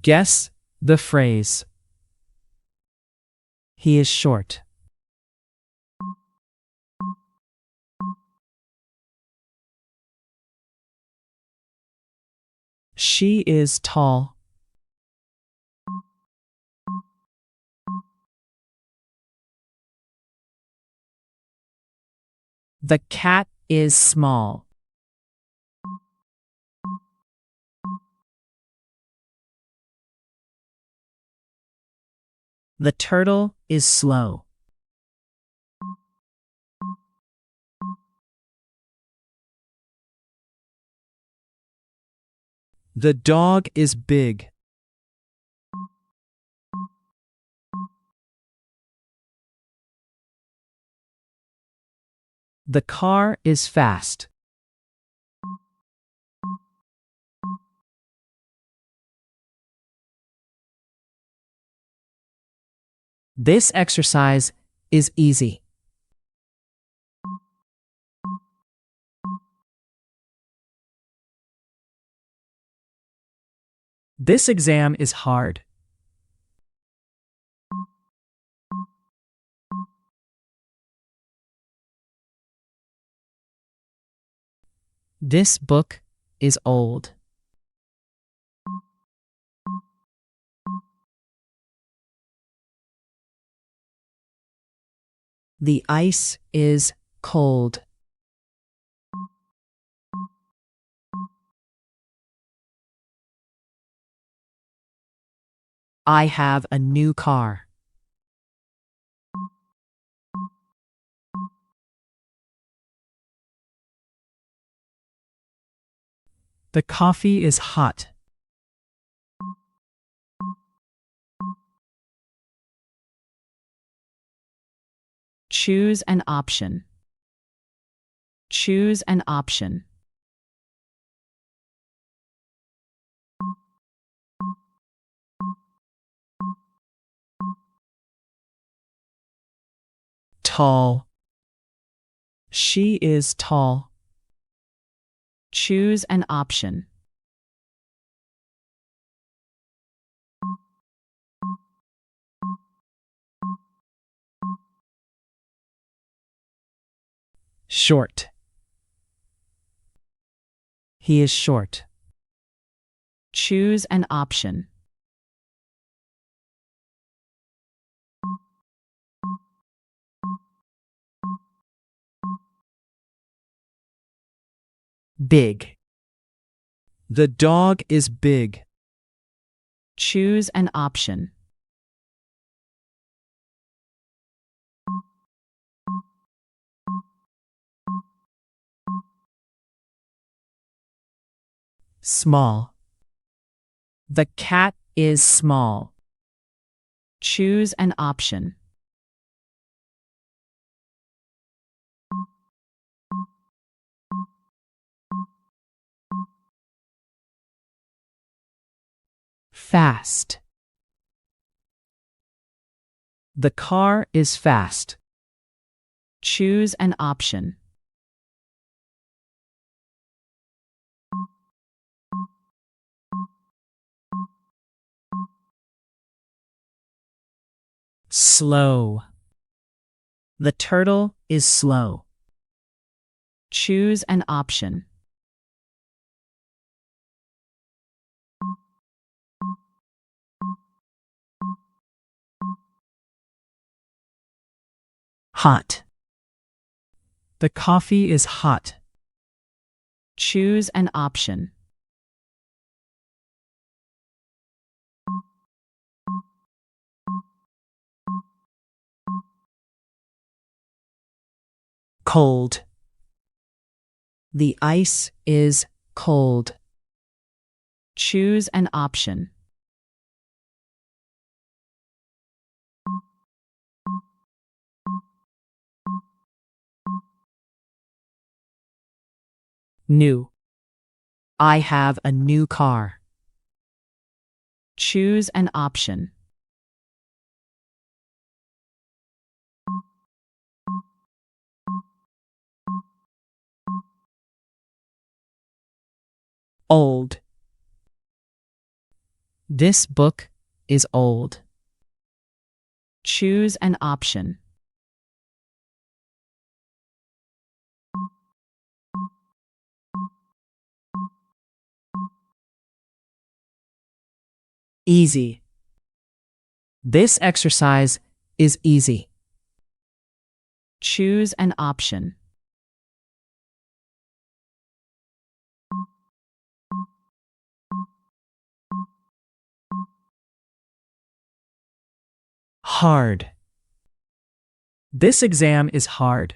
Guess the phrase. He is short. She is tall. The cat is small. The turtle is slow. The dog is big. The car is fast. This exercise is easy. This exam is hard. This book is old. The ice is cold. I have a new car. The coffee is hot. Choose an option. Choose an option. Tall. She is tall. Choose an option. Short. He is short. Choose an option. Big. The dog is big. Choose an option. Small. The cat is small. Choose an option. Fast. The car is fast. Choose an option. Slow. The turtle is slow. Choose an option. Hot. The coffee is hot. Choose an option. Cold. The ice is cold. Choose an option. New. I have a new car. Choose an option. Old. This book is old. Choose an option. Easy. This exercise is easy. Choose an option. Hard. This exam is hard.